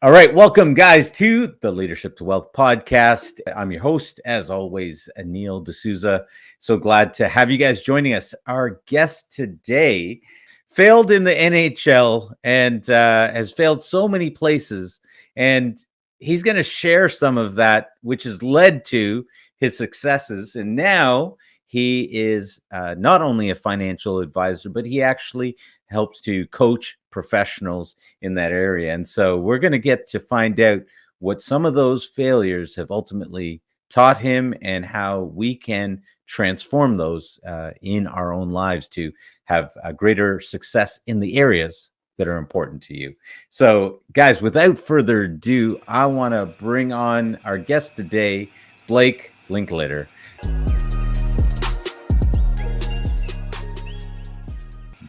All right, welcome guys to the Leadership to Wealth podcast. I'm your host, as always, Anil D'Souza. So glad to have you guys joining us. Our guest today failed in the NHL and has failed so many places, and he's going to share some of that, which has led to his successes. And now he is not only a financial advisor, but he actually helps to coach professionals in that area. And so we're going to get to find out what some of those failures have ultimately taught him and how we can transform those in our own lives to have a greater success in the areas that are important to you. So, guys, without further ado, I want to bring on our guest today, Blake Linklater.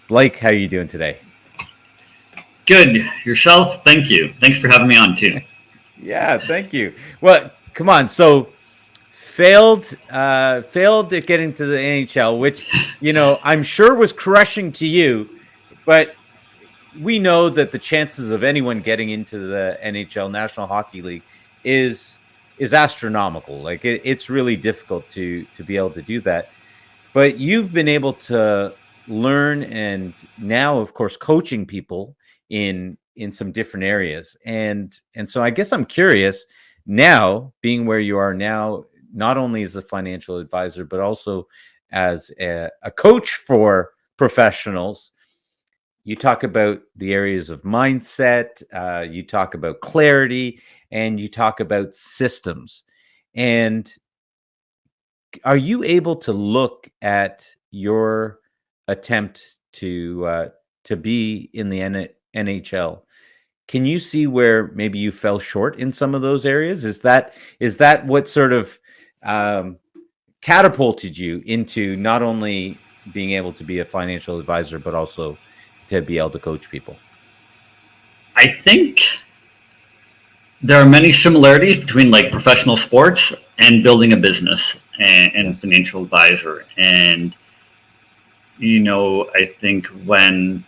Blake, how are you doing today? Good. Yourself? Thank you. Thanks for having me on too. Yeah, thank you. Well, come on. So failed at getting to the NHL, which, I'm sure was crushing to you, but we know that the chances of anyone getting into the NHL, National Hockey League, is astronomical. Like it's really difficult to be able to do that. But you've been able to learn and now, of course, coaching people in some different areas. And so I guess I'm curious now, being where you are now, not only as a financial advisor, but also as a coach for professionals. You talk about the areas of mindset, you talk about clarity, and you talk about systems. And are you able to look at your attempt to be in the NHL? Can you see where maybe you fell short in some of those areas? Is that what sort of catapulted you into not only being able to be a financial advisor, but also to be able to coach people? I think there are many similarities between like professional sports and building a business and financial advisor. And, I think when,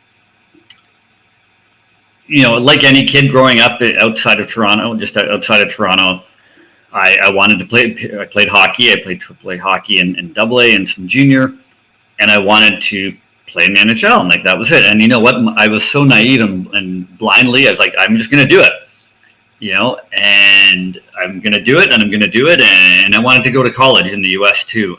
like any kid growing up outside of Toronto, just outside of Toronto, I wanted to play. I played hockey. I played AAA hockey and AA and some junior, and I wanted to play in the NHL. And like that was it. And you know what? I was so naive and blindly, I was like, I'm just going to do it. And I'm going to do it, and I'm going to do it. And I wanted to go to college in the U.S. too.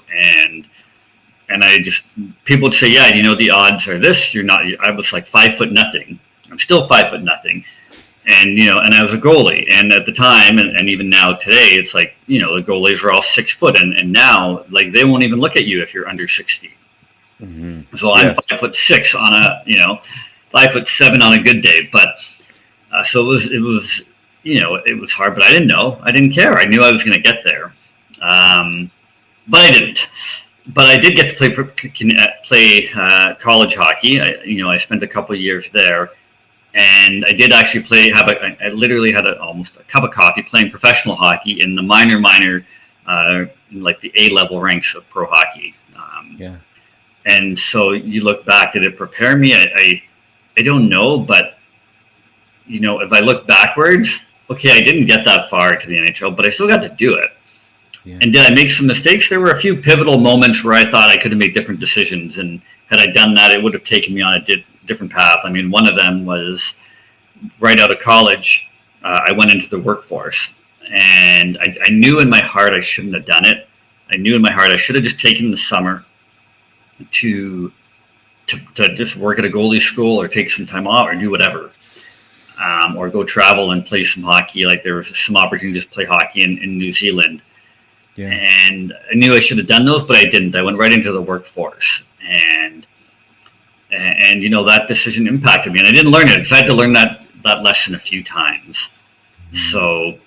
And I just, people would say, yeah, the odds are this. You're not. I was like 5'0". I'm still 5'0". And, and I was a goalie. And at the time, and even now today, it's like, the goalies are all 6 foot. And now, like, they won't even look at you if you're under 6 feet. Mm-hmm. So I'm 5'6" on a, 5'7" on a good day. But so it was, it was hard, but I didn't know. I didn't care. I knew I was going to get there. But I didn't. But I did get to play college hockey. I spent a couple of years there. And I did actually I literally had almost a cup of coffee playing professional hockey in the minor, like the A-level ranks of pro hockey. And so you look back, did it prepare me? I don't know, but, if I look backwards, okay, I didn't get that far to the NHL, but I still got to do it. Yeah. And did I make some mistakes? There were a few pivotal moments where I thought I could have made different decisions. And had I done that, it would have taken me on a different path. I mean, one of them was right out of college, I went into the workforce. And I knew in my heart I shouldn't have done it. I knew in my heart I should have just taken the summer to just work at a goalie school or take some time off or do whatever. Or go travel and play some hockey. Like there was some opportunity to play hockey in New Zealand. Yeah. And I knew I should have done those, but I didn't. I went right into the workforce. And that decision impacted me. And I didn't learn it because I had to learn that lesson a few times. Mm-hmm. So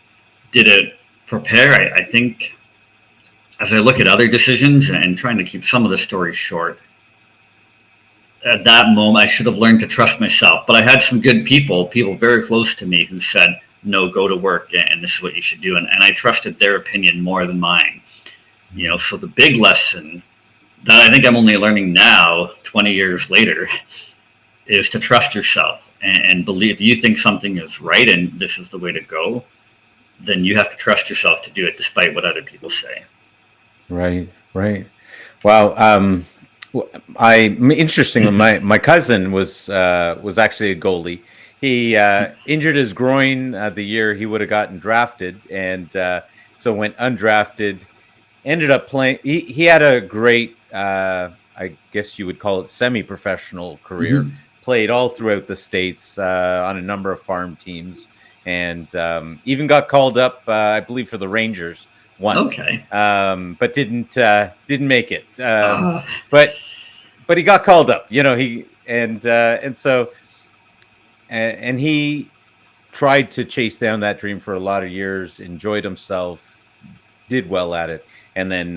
did it prepare? I think as I look at other decisions and trying to keep some of the stories short, at that moment, I should have learned to trust myself. But I had some good people very close to me who said, no, go to work and this is what you should do. And I trusted their opinion more than mine. So the big lesson that I think I'm only learning now, 20 years later, is to trust yourself and believe. If you think something is right and this is the way to go, then you have to trust yourself to do it despite what other people say. Right, right. Wow. Interestingly, my cousin was actually a goalie. He injured his groin the year he would have gotten drafted, and so went undrafted. Ended up playing. He had a great, I guess you would call it, semi-professional career. Mm-hmm. Played all throughout the states on a number of farm teams, and even got called up, I believe, for the Rangers once, Okay. but didn't make it. Uh, But he got called up. And he tried to chase down that dream for a lot of years. Enjoyed himself, did well at it, and then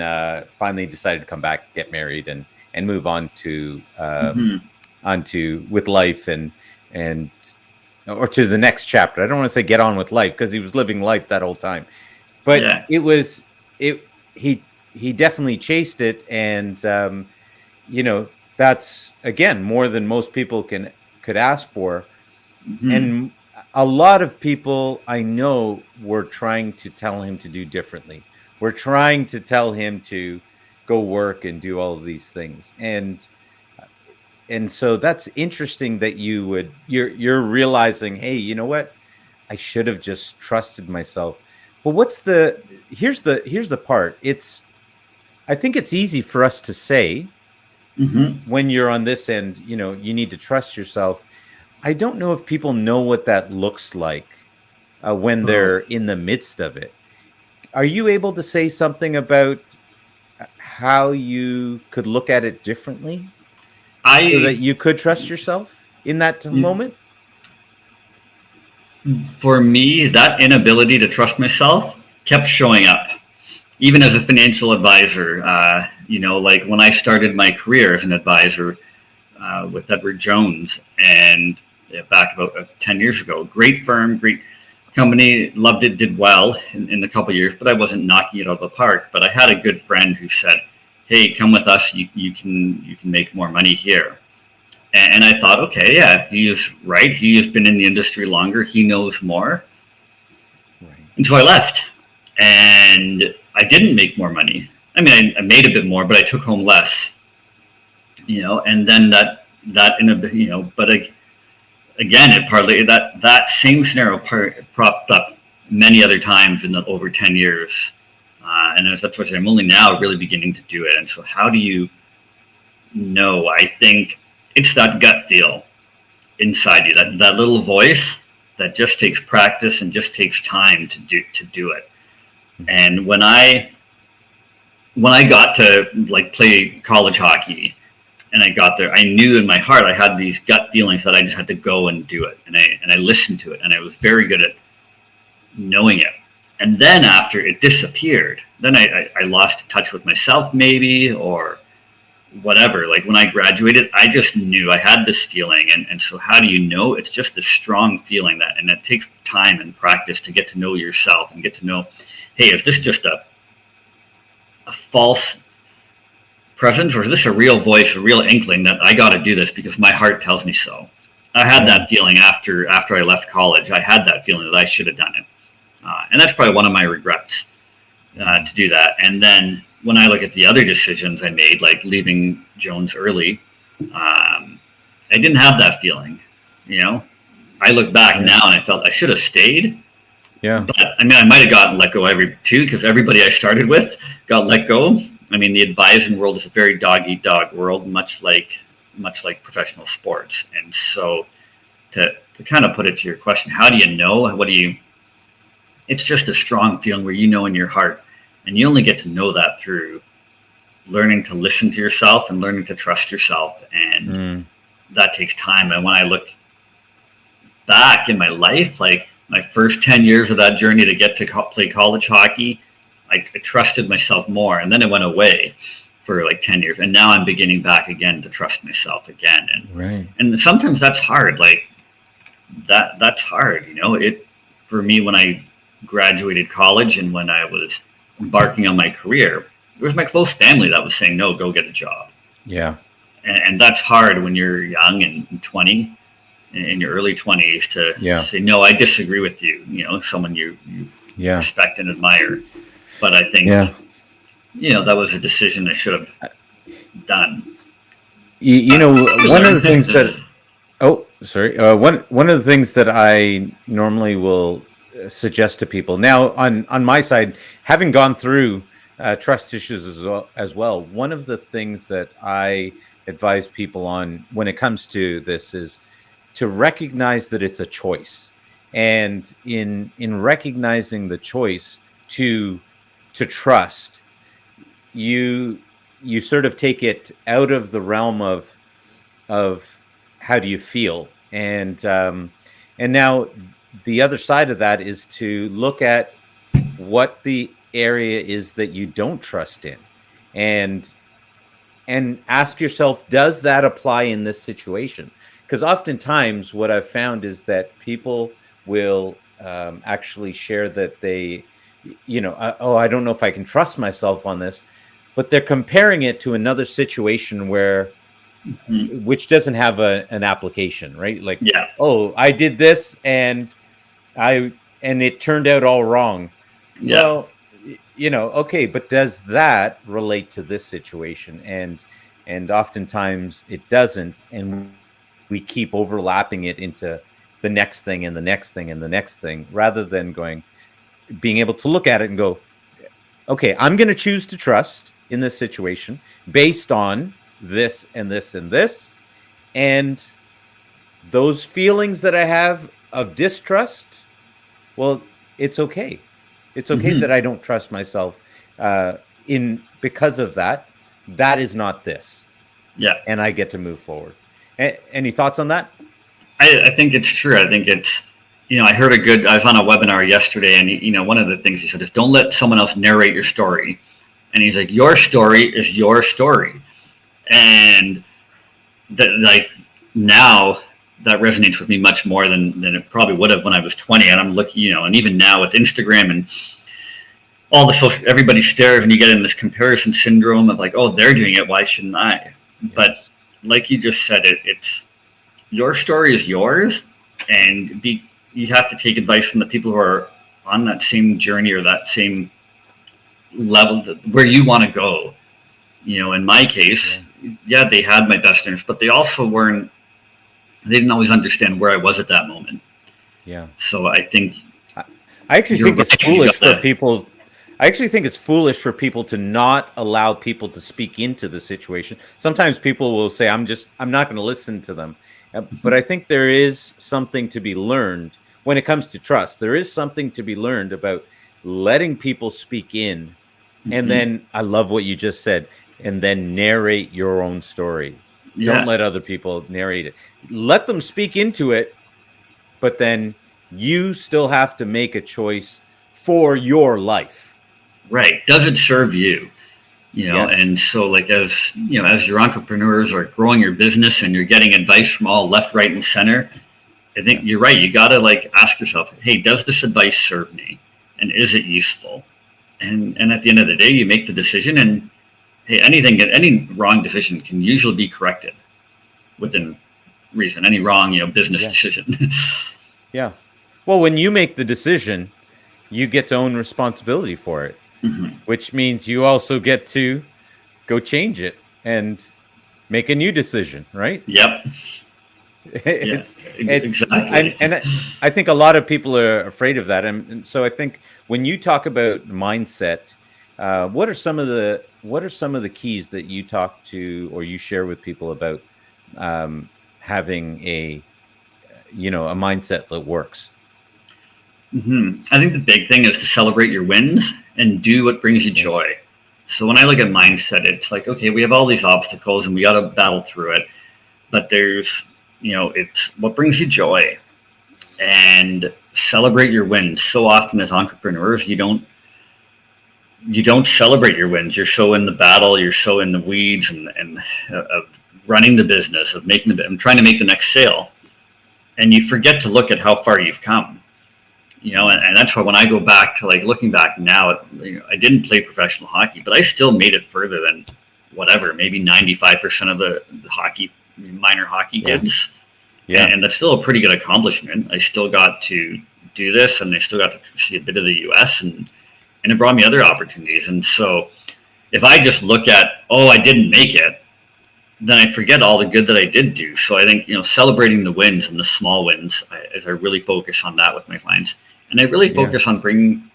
finally decided to come back, get married, and move on to mm-hmm. onto with life and or to the next chapter. I don't want to say get on with life because he was living life that whole time, but Yeah. he definitely chased it, and that's again more than most people could ask for. Mm-hmm. And a lot of people I know were trying to tell him to do differently. We're trying to tell him to go work and do all of these things. And so that's interesting that you're realizing, hey, you know what? I should have just trusted myself. But here's the part. I think it's easy for us to say Mm-hmm. when you're on this end, you need to trust yourself. I don't know if people know what that looks like when they're in the midst of it. Are you able to say something about how you could look at it differently so that you could trust yourself in that moment? For me, that inability to trust myself kept showing up, even as a financial advisor. Like when I started my career as an advisor with Edward Jones, and back about 10 years ago, great firm, great company, loved it, did well in a couple of years, but I wasn't knocking it out of the park. But I had a good friend who said, "Hey, come with us. You can make more money here." And I thought, okay, yeah, he is right. He has been in the industry longer. He knows more. Right. And so I left, and I didn't make more money. I mean, I made a bit more, but I took home less. And then but again, that same scenario propped up many other times in the over 10 years. And that's what I'm only now really beginning to do it. And so how do you know? I think it's that gut feel inside you, that little voice that just takes practice and just takes time to do it. And when I got to play college hockey, and I got there, I knew in my heart I had these gut feelings that I just had to go and do it, and I listened to it, and I was very good at knowing it. And then after it disappeared, then I lost touch with myself, maybe, or whatever. Like when I graduated, I just knew I had this feeling. And so how do you know? It's just a strong feeling and it takes time and practice to get to know yourself and get to know, hey, is this just a false presence, or is this a real voice, a real inkling that I got to do this because my heart tells me so? I had that feeling after I left college. I had that feeling that I should have done it. And that's probably one of my regrets to do that. And then when I look at the other decisions I made, like leaving Jones early, I didn't have that feeling. I look back now and I felt I should have stayed. Yeah. But I mean, I might have gotten let go because everybody I started with got let go. I mean, the advising world is a very dog-eat-dog world, much like professional sports. And so to kind of put it to your question, how do you know? It's just a strong feeling where in your heart. And you only get to know that through learning to listen to yourself and learning to trust yourself. And that takes time. And when I look back in my life, like my first 10 years of that journey to get to play college hockey, I trusted myself more. And then it went away for 10 years. And now I'm beginning back again to trust myself again. And sometimes that's hard. That's hard. For me, when I graduated college and when I was embarking on my career, it was my close family that was saying, no, go get a job. Yeah. and that's hard when you're young and 20, in your early 20s, to Yeah. say, no, I disagree with you, someone you Yeah. respect and admire. But I think, Yeah. that was a decision I should have done. One of the things that oh, sorry. One of the things that I normally will suggest to people now on my side, having gone through trust issues as well, one of the things that I advise people on when it comes to this is to recognize that it's a choice, and in recognizing the choice to trust, you sort of take it out of the realm of how do you feel, and now the other side of that is to look at what the area is that you don't trust in, and ask yourself, does that apply in this situation? Because oftentimes what I've found is that people will actually share that they, oh, I don't know if I can trust myself on this, but they're comparing it to another situation where Mhm. which doesn't have an application, right? Like, Yeah. oh, I did this and it turned out all wrong. Yeah. Well, okay, but does that relate to this situation? And oftentimes it doesn't, and we keep overlapping it into the next thing and the next thing and the next thing, rather than being able to look at it and go, okay, I'm going to choose to trust in this situation based on this and this and this, and those feelings that I have of distrust, well, it's okay. It's okay Hmm. that I don't trust myself in because of that. That is not this, Yeah. and I get to move forward. Any thoughts on that? I think it's true. I think it's, I was on a webinar yesterday, and, one of the things he said is, don't let someone else narrate your story. And he's like, your story is your story. And that, like, now that resonates with me much more than it probably would have when I was 20. And I'm looking, and even now with Instagram and all the social, everybody stares, and you get in this comparison syndrome of like, oh, they're doing it, why shouldn't I? Yes. But like you just said, it's your story is yours, and you have to take advice from the people who are on that same journey or that same level where you want to go. In my case, yeah, they had my best interest, but they also weren't. They didn't always understand where I was at that moment. Yeah. So I think I actually you're think it's right. You foolish got for that. people. I actually think it's foolish for people to not allow people to speak into the situation. Sometimes people will say, I'm not going to listen to them." But I think there is something to be learned when it comes to trust. There is something to be learned about letting people speak in, and Hmm. then I love what you just said, and then narrate your own story. Don't Yeah. let other people narrate it. Let them speak into it, but then you still have to make a choice for your life. Right. Does it serve you? Yes. And so, like, as your entrepreneurs are growing your business and you're getting advice from all left, right, and center, I think Yes. you're right. You got to, like, ask yourself, hey, does this advice serve me? And is it useful? And at the end of the day, you make the decision, and hey, any wrong decision can usually be corrected within reason. Any wrong, business Yeah. decision. Yeah. Well, when you make the decision, you get to own responsibility for it, Hmm. which means you also get to go change it and make a new decision, right? Yep. Yeah. It's Exactly. I think a lot of people are afraid of that, and so I think when you talk about mindset, what are some of the keys that you talk to or you share with people about having a mindset that works? I think the big thing is to celebrate your wins and do what brings you Yes. joy. So when I look at mindset, it's like, okay, we have all these obstacles and we got to battle through it. But it's what brings you joy, and celebrate your wins. So often as entrepreneurs, you don't celebrate your wins. You're so in the battle, you're so in the weeds and of running the business, of making I'm trying to make the next sale, and you forget to look at how far you've come. And that's why when I go back to, like, looking back now, I didn't play professional hockey, but I still made it further than whatever, maybe 95% of the hockey, minor hockey Yeah. kids. Yeah. And that's still a pretty good accomplishment. I still got to do this, and I still got to see a bit of the US, and it brought me other opportunities. And so if I just look at, oh, I didn't make it, then I forget all the good that I did do. So I think, celebrating the wins and the small wins, as I really focus on that with my clients. And I really Yeah. focus on bringing,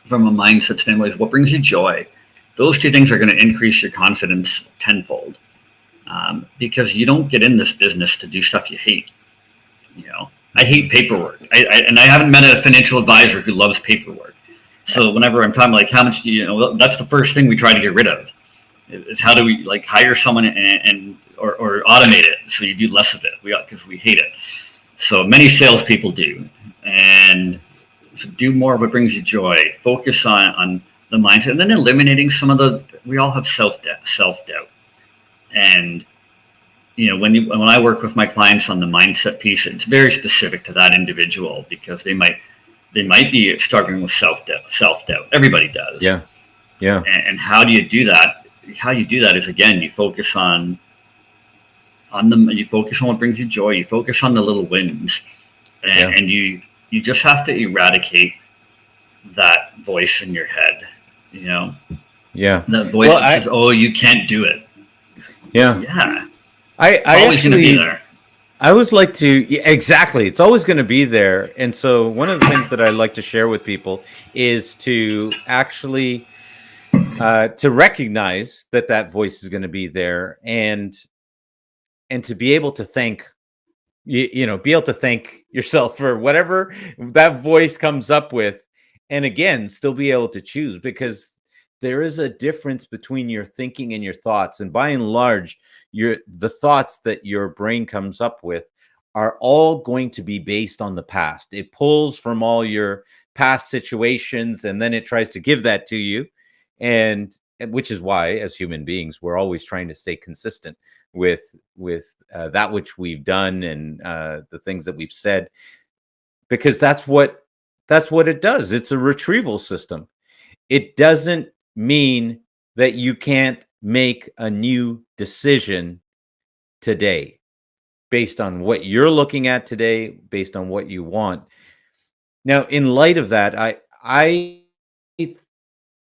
from a mindset standpoint, is what brings you joy. Those two things are going to increase your confidence tenfold, because you don't get in this business to do stuff you hate. I hate paperwork. And I haven't met a financial advisor who loves paperwork. So whenever I'm talking like how much do that's the first thing we try to get rid of. Is how do we like hire someone or automate it so you do less of it? Because we hate it. So many salespeople do, and so do more of what brings you joy. Focus on the mindset, and then eliminating some of the. We all have self doubt, and when I work with my clients on the mindset piece, it's very specific to that individual because they might be struggling with self doubt. Everybody does. Yeah. Yeah. And how do you do that? How you do that is, again, you focus on what brings you joy. You focus on the little wins, and you just have to eradicate that voice in your head. Yeah. That voice that says, "Oh, you can't do it." Yeah. Yeah. I always going to be there. I always like to, exactly. It's always going to be there. And so one of the things that I like to share with people is to actually to recognize that voice is going to be there, and to be able to thank be able to thank yourself for whatever that voice comes up with, and again still be able to choose, because there is a difference between your thinking and your thoughts, and by and large the thoughts that your brain comes up with are all going to be based on the past. It pulls from all your past situations, and then it tries to give that to you, and which is why as human beings we're always trying to stay consistent with that which we've done, and the things that we've said, because that's what it does. It's a retrieval system. It doesn't mean that you can't make a new decision today based on what you're looking at today, based on what you want. Now, in light of that, I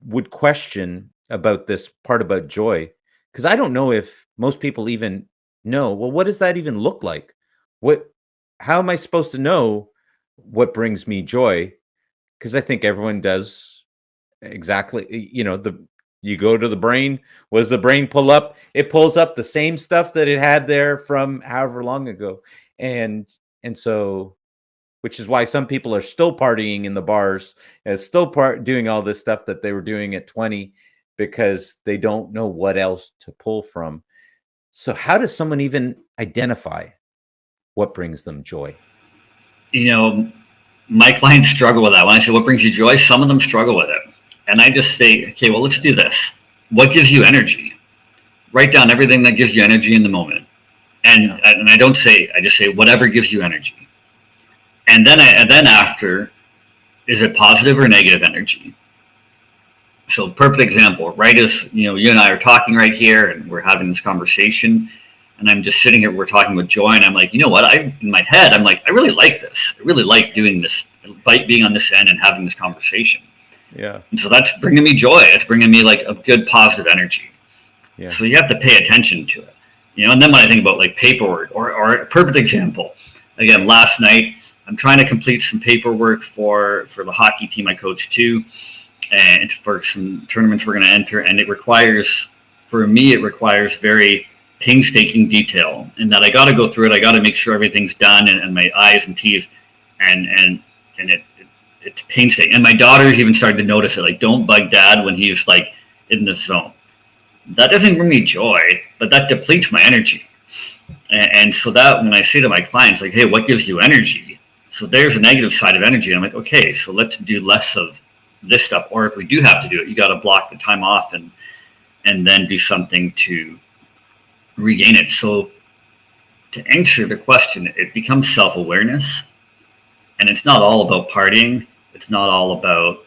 would question about this part about joy, because I don't know if most people even know, well, what does that even look like? How am I supposed to know what brings me joy? Because I think everyone does exactly, you go to the brain. What does the brain pull up? It pulls up the same stuff that it had there from however long ago. And so, which is why some people are still partying in the bars and still doing all this stuff that they were doing at 20, because they don't know what else to pull from. So how does someone even identify what brings them joy? My clients struggle with that. When I say what brings you joy, some of them struggle with it. And I just say, okay, well, let's do this. What gives you energy? Write down everything that gives you energy in the moment. And I don't say, I just say whatever gives you energy. And then after, is it positive or negative energy? So perfect example, right? As you and I are talking right here, and we're having this conversation, and I'm just sitting here, we're talking with joy, and I'm like, you know what? In my head, I'm like, I really like this. I really like doing this, like being on this end and having this conversation. Yeah. And so that's bringing me joy. It's bringing me like a good positive energy. Yeah. So you have to pay attention to it. And then when I think about like paperwork, or a perfect example, again, last night, I'm trying to complete some paperwork for the hockey team I coach too, and for some tournaments we're going to enter. And it requires very painstaking detail, in that I got to go through it. I got to make sure everything's done, and my I's and T's, and it's painstaking. And my daughter's even started to notice it. Like, don't bug dad when he's like in the zone. That doesn't bring me joy, but that depletes my energy. And so that when I say to my clients, like, hey, what gives you energy? So there's a negative side of energy. And I'm like, okay, so let's do less of this stuff. Or if we do have to do it, you got to block the time off and then do something to regain it. So to answer the question, it becomes self-awareness. And it's not all about partying. It's not all about,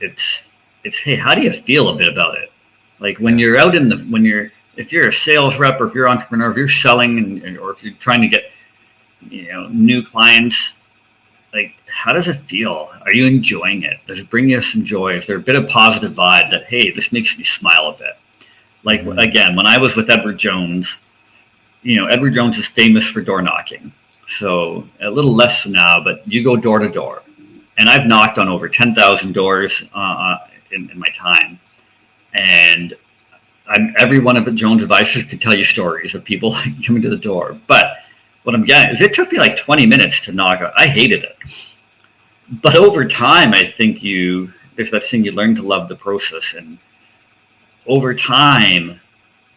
it's hey, how do you feel a bit about it? Like when you're out in the if you're a sales rep or if you're an entrepreneur, if you're selling or if you're trying to get new clients, like how does it feel? Are you enjoying it? Does it bring you some joy? Is there a bit of positive vibe that hey, this makes me smile a bit? Like again, when I was with Edward Jones, Edward Jones is famous for door knocking. So a little less now, but you go door to door, and I've knocked on over 10,000 doors in my time, and every one of the Jones advisors could tell you stories of people coming to the door. But what I'm getting is it took me like 20 minutes to knock on. I hated it, but over time, I think there's that thing you learn to love the process, and over time,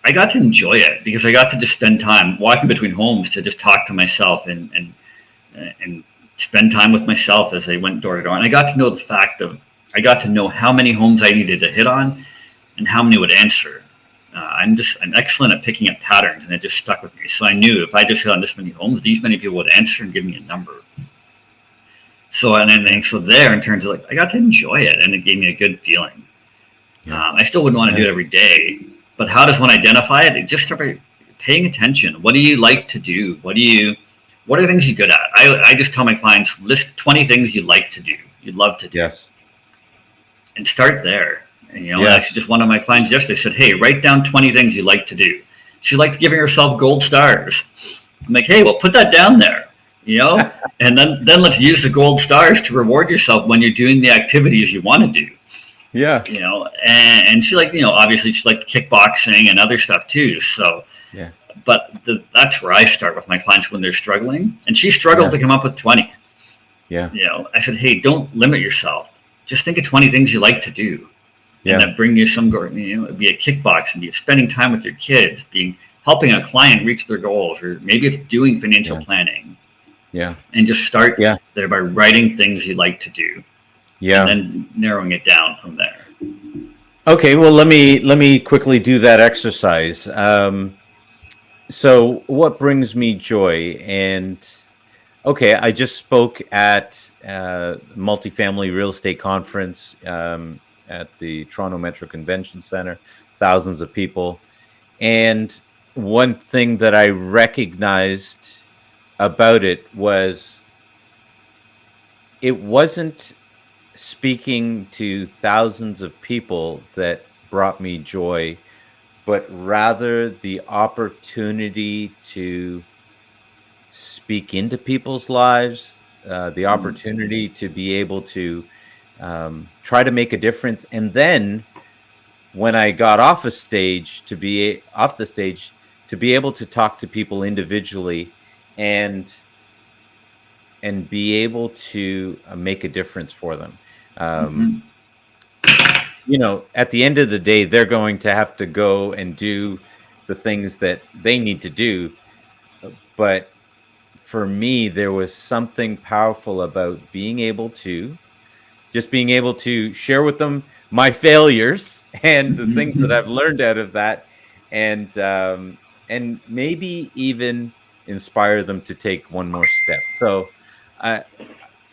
I got to enjoy it because I got to just spend time walking between homes to just talk to myself and spend time with myself as I went door to door. And I got to know the fact of I got to know how many homes I needed to hit on and how many would answer. I'm excellent at picking up patterns, and it just stuck with me. So I knew if I just hit on this many homes, these many people would answer and give me a number. So so there, in terms of like, I got to enjoy it, and it gave me a good feeling. Yeah. I still wouldn't want to do it every day, but how does one identify it? It just start by paying attention. What do you like to do? What are things you're good at? I just tell my clients, list 20 things you like to do, you love to do. Yes. And start there. And, actually just one of my clients yesterday said, hey, write down 20 things you like to do. She liked giving herself gold stars. I'm like, hey, well, put that down there, and then let's use the gold stars to reward yourself when you're doing the activities you want to do. Yeah. And she obviously she liked kickboxing and other stuff too. So, yeah. But that's where I start with my clients when they're struggling. And she struggled to come up with 20. Yeah. I said, hey, don't limit yourself. Just think of 20 things you like to do. Yeah. And that bring you some, be it kickboxing, be it spending time with your kids, helping a client reach their goals, or maybe it's doing financial planning. Yeah. And just start there by writing things you like to do. Yeah. And then narrowing it down from there. Okay, well, let me quickly do that exercise. So what brings me joy? And okay, I just spoke at multifamily real estate conference at the Toronto Metro Convention Center, thousands of people. And one thing that I recognized about it was it wasn't speaking to thousands of people that brought me joy, but rather the opportunity to speak into people's lives, the opportunity to be able to try to make a difference. And then when I got off the stage, to be able to talk to people individually and be able to make a difference for them. At the end of the day, they're going to have to go and do the things that they need to do. But for me, there was something powerful about being able to share with them my failures and the things that I've learned out of that, and maybe even inspire them to take one more step. So,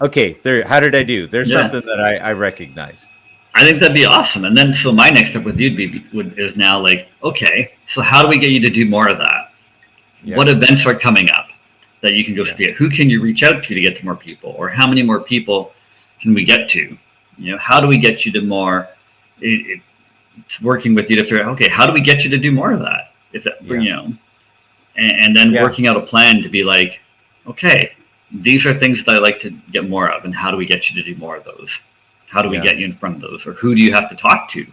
okay, there. How did I do? There's something that I recognized. I think that'd be awesome. And then, so my next step with you is now like, okay, so how do we get you to do more of that? Yeah. What events are coming up that you can go speak at? Who can you reach out to get to more people? Or how many more people can we get to? How do we get you to more? It's working with you to figure out, okay, how do we get you to do more of that? And then working out a plan to be like, okay, these are things that I like to get more of, and how do we get you to do more of those? How do we get you in front of those? Or who do you have to talk to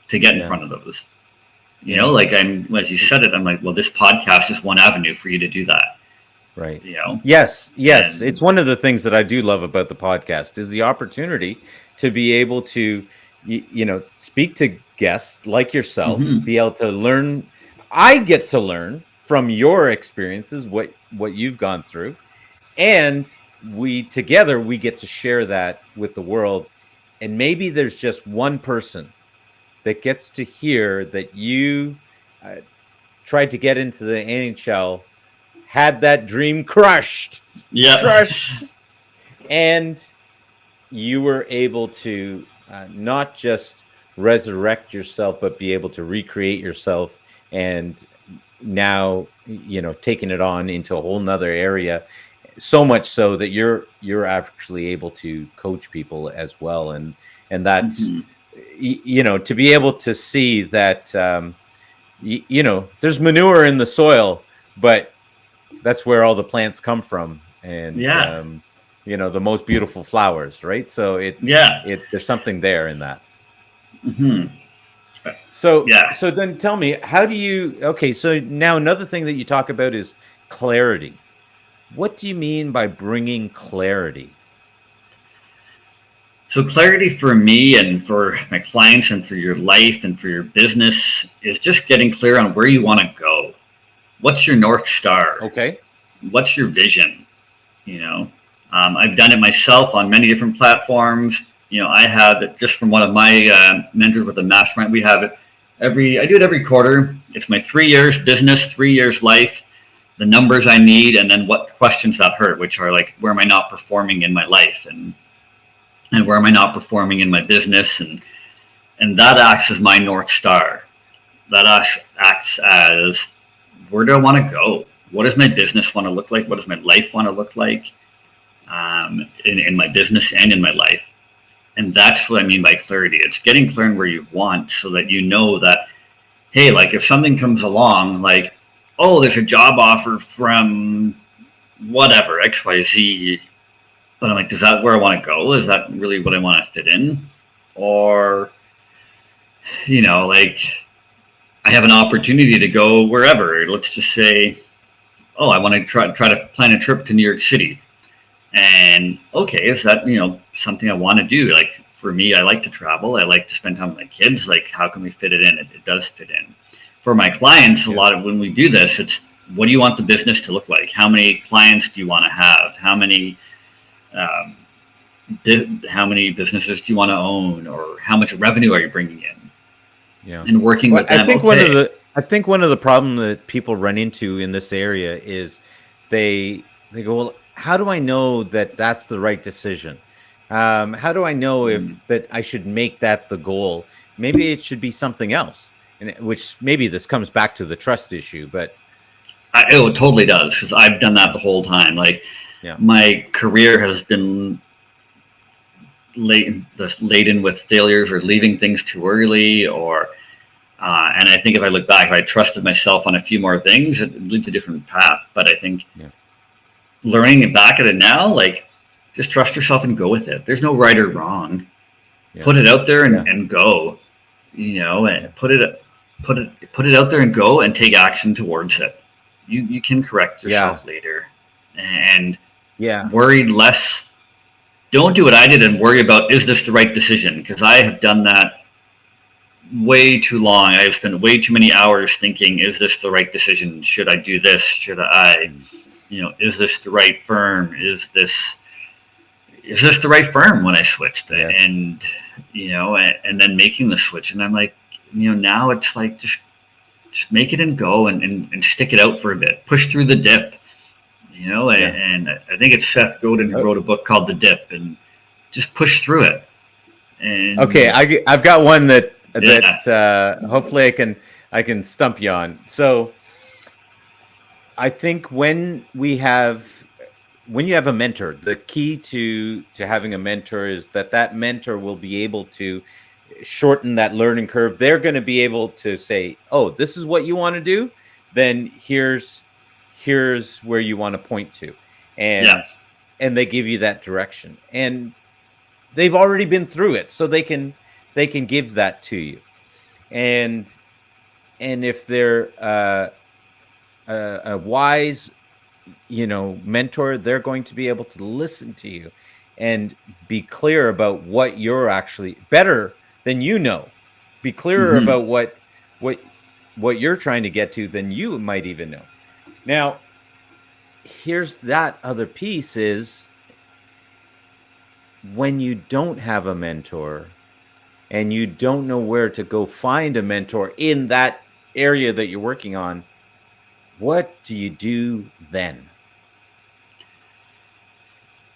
get in front of those? Like as you said it, I'm like, well, this podcast is one avenue for you to do that. Right. Yes. And it's one of the things that I do love about the podcast is the opportunity to be able to, speak to guests like yourself, be able to learn. I get to learn from your experiences, what you've gone through, and we get to share that with the world. And maybe there's just one person that gets to hear that you tried to get into the NHL, had that dream crushed, and you were able to not just resurrect yourself, but be able to recreate yourself. And now, taking it on into a whole nother area, so much so that you're actually able to coach people as well. And that's, Hmm. to be able to see that, there's manure in the soil, but that's where all the plants come from. And Yeah. the most beautiful flowers, right? So Yeah. there's something there in that. Hmm. So Yeah. so then tell me, how do you, okay, so now another thing that you talk about is clarity. What do you mean by bringing clarity? So clarity for me and for my clients and for your life and for your business is just getting clear on where you want to go. What's your North Star? Okay. What's your vision? You know, I've done it myself on many different platforms. I have it just from one of my mentors with the mastermind. We have it I do it every quarter. It's my 3 years business, 3 years life, the numbers I need, and then what questions that hurt, which are like, where am I not performing in my life? And where am I not performing in my business? And that acts as my North Star. That acts as, where do I want to go? What does my business want to look like? What does my life want to look like? In my business and in my life. And that's what I mean by clarity. It's getting clear on where you want so that you know that, hey, like if something comes along, like, oh, there's a job offer from whatever, XYZ. But I'm like, is that where I want to go? Is that really what I want to fit in? Or, like I have an opportunity to go wherever. Let's just say, oh, I want to try to plan a trip to New York City. And okay, is that something I want to do? Like for me, I like to travel. I like to spend time with my kids. Like how can we fit it in? It does fit in. For my clients, a Yeah. lot of when we do this, it's what do you want the business to look like? How many clients do you want to have? Um, how many businesses do you want to own, or how much revenue are you bringing in? Yeah. And working Well, with them. I think one of the problem that people run into in this area is they go, well, how do I know that that's the right decision? How do I know if that I should make that the goal? Maybe it should be something else, which maybe this comes back to the trust issue. But It totally does, because I've done that the whole time. Like yeah, my career has been laden with failures or leaving things too early, or and I think if I look back, if I trusted myself on a few more things, it leads a different path. But I think yeah, learning back at it now, like just trust yourself and go with it. There's no right or wrong. yeah, Put it out there yeah, and go. yeah, And put it out there and go and take action towards it. You can correct yeah, yourself later, and yeah, worry less. Don't do what I did and worry about, is this the right decision? Because I have done that way too long. I've spent way too many hours thinking, is this the right decision? Should I do this? Should I, mm, is this the right firm? Is this the right firm when I switched? yes, And then making the switch. And I'm like, now it's like, just make it and go and stick it out for a bit. Push through the dip, yeah. and I think it's Seth Godin who Oh, wrote a book called The Dip, and just push through it. okay, And I've got one yeah. hopefully I can stump you on. So I think when you have a mentor, the key to having a mentor is that mentor will be able to shorten that learning curve. They're going to be able to say, "Oh, this is what you want to do. Then here's where you want to point to," Yeah. and they give you that direction. And they've already been through it, so they can give that to you. And if they're a wise mentor, they're going to be able to listen to you and be clear about what you're actually better than be clearer Hmm. about what you're trying to get to than you might even know. Now, here's that other piece is when you don't have a mentor and you don't know where to go find a mentor in that area that you're working on, what do you do then?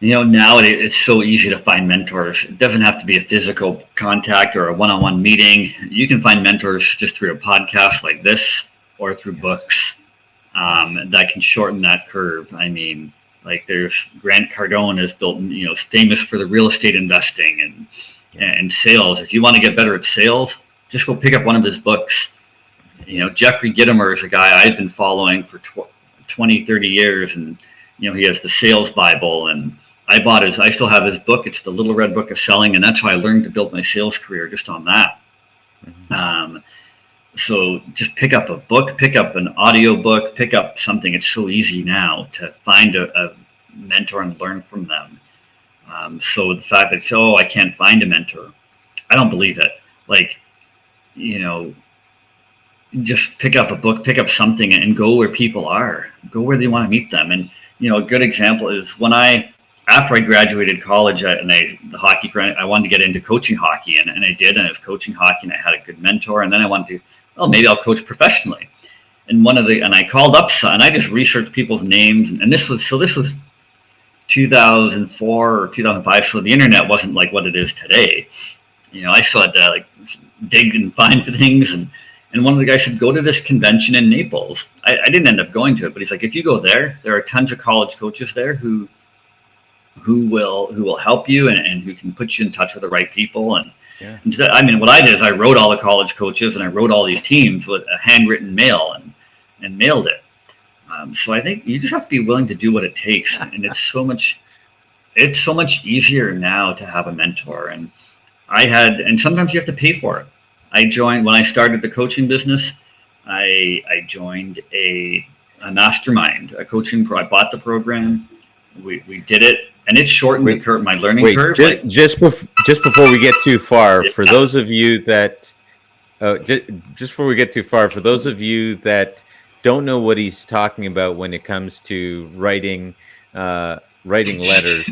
Now it's so easy to find mentors. It doesn't have to be a physical contact or a one-on-one meeting. You can find mentors just through a podcast like this or through Yes. books that can shorten that curve. I mean, like there's Grant Cardone is built, famous for the real estate investing Yeah. and sales. If you want to get better at sales, just go pick up one of his books. Yes. Jeffrey Gitomer is a guy I've been following for 20, 30 years. And, he has the sales Bible, and I still have his book. It's the Little Red Book of Selling. And that's how I learned to build my sales career, just on that. Mm-hmm. So just pick up a book, pick up an audio book, pick up something. It's so easy now to find a mentor and learn from them. So the fact that, I can't find a mentor, I don't believe it. Like, you know, just pick up a book, pick up something, and go where people are. Go where they want to meet them. And a good example is after I graduated college the hockey career, I wanted to get into coaching hockey, and I did. And I was coaching hockey, and I had a good mentor. And then I wanted to, maybe I'll coach professionally. And I called up, and I just researched people's names, and this was 2004 or 2005, so the internet wasn't like what it is today. I still had to like dig and find things, and one of the guys said, go to this convention in Naples. I didn't end up going to it, but he's like, if you go there are tons of college coaches there who will help you and who can put you in touch with the right people. And Yeah. I mean, what I did is I wrote all the college coaches and I wrote all these teams with a handwritten mail and mailed it. So I think you just have to be willing to do what it takes, and it's so much easier now to have a mentor. And sometimes you have to pay for it. When I started the coaching business, I joined a mastermind, a coaching pro. I bought the program. We did it, and it shortened my learning curve. Just before we get too far, Yeah. for those of you that just before we get too far, for those of you that don't know what he's talking about when it comes to writing letters,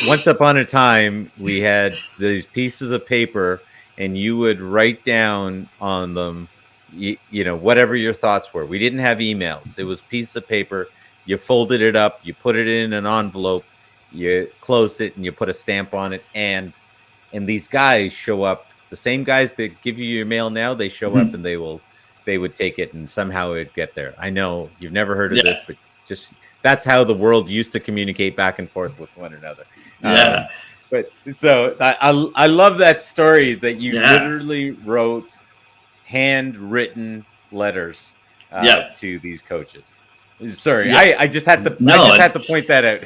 once upon a time we had these pieces of paper, and you would write down on them, whatever your thoughts were. We didn't have emails. It was pieces of paper. You folded it up, you put it in an envelope, you closed it, and you put a stamp on it. And these guys show up, the same guys that give you your mail now, they show up, and they would take it, and somehow it'd get there. I know you've never heard of this, but just that's how the world used to communicate back and forth with one another. Yeah. But so I love that story that you literally wrote handwritten letters to these coaches. Sorry, I just had to point that out.